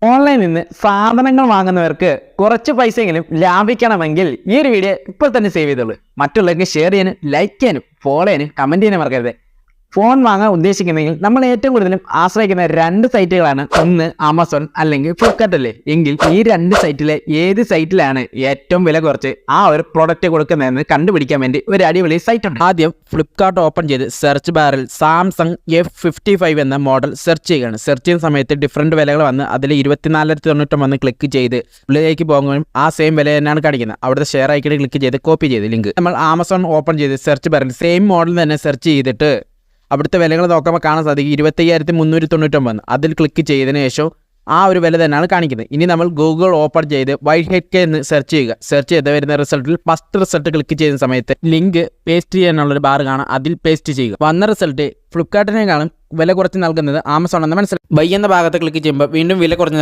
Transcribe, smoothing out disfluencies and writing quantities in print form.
ഓൺലൈനിൽ നിന്ന് സാധനങ്ങൾ വാങ്ങുന്നവർക്ക് കുറച്ച് പൈസയെങ്കിലും ലാഭിക്കണമെങ്കിൽ ഈ ഒരു വീഡിയോ ഇപ്പോൾ തന്നെ സേവ് ചെയ്തോളൂ. മറ്റുള്ളവർക്ക് ഷെയർ ചെയ്യാനും ലൈക്ക് ചെയ്യാനും ഫോളോ ചെയ്യാനും കമൻറ്റ് ചെയ്യാനും മറക്കരുത്. ഫോൺ വാങ്ങാൻ ഉദ്ദേശിക്കുന്നെങ്കിൽ നമ്മൾ ഏറ്റവും കൂടുതലും ആശ്രയിക്കുന്ന രണ്ട് സൈറ്റുകളാണ്. ഒന്ന് ആമസോൺ അല്ലെങ്കിൽ ഫ്ലിപ്കാർട്ട് അല്ലേ. എങ്കിൽ ഈ രണ്ട് സൈറ്റിലെ ഏത് സൈറ്റിലാണ് ഏറ്റവും വില കുറച്ച് ആ ഒരു പ്രോഡക്റ്റ് കൊടുക്കുന്നതെന്ന് കണ്ടുപിടിക്കാൻ വേണ്ടി ഒരു അടിപൊളി സൈറ്റ് ഉണ്ട്. ആദ്യം ഫ്ലിപ്കാർട്ട് ഓപ്പൺ ചെയ്ത് സെർച്ച് ബാറിൽ സാംസങ് F55 എന്ന മോഡൽ സെർച്ച് ചെയ്യുകയാണ്. സെർച്ച് ചെയ്യുന്ന സമയത്ത് ഡിഫറൻറ്റ് വിലകൾ വന്ന് അതിൽ 24,990 ക്ലിക്ക് ചെയ്ത് ഉള്ളിലേക്ക് പോകുമ്പോഴും ആ സെയിം വില തന്നെയാണ് കാണിക്കുന്നത്. അവിടുത്തെ ഷെയർ ഐക്കൺ ക്ലിക്ക് ചെയ്ത് കോപ്പി ചെയ്ത് ലിങ്ക് നമ്മൾ ആമസോൺ ഓപ്പൺ ചെയ്ത് സെർച്ച് ബാറിൽ സെയിം മോഡൽ തന്നെ സെർച്ച് ചെയ്തിട്ട് അവിടുത്തെ വിലകൾ നോക്കുമ്പോൾ കാണാൻ സാധിക്കും 25,399. അതിൽ ക്ലിക്ക് ചെയ്തതിന് ശേഷം ആ ഒരു വില തന്നെയാണ് കാണിക്കുന്നത്. ഇനി നമ്മൾ ഗൂഗിൾ ഓപ്പൺ ചെയ്ത് YHK എന്ന് സെർച്ച് ചെയ്യുക. സെർച്ച് ചെയ്ത് വരുന്ന റിസൾട്ടിൽ ഫസ്റ്റ് റിസൾട്ട് ക്ലിക്ക് ചെയ്യുന്ന സമയത്ത് ലിങ്ക് പേസ്റ്റ് ചെയ്യാനുള്ളൊരു ബാർ കാണാം. അതിൽ പേസ്റ്റ് ചെയ്യുക. വന്ന റിസൾട്ട് ഫ്ലിപ്കാർട്ടിനേക്കാളും വില കുറച്ച് നൽകുന്നത് ആമസോൺ എന്ന് മനസ്സിലായി. ബൈ എന്ന ഭാഗത്ത് ക്ലിക്ക് ചെയ്യുമ്പോൾ വീണ്ടും വില കുറഞ്ഞ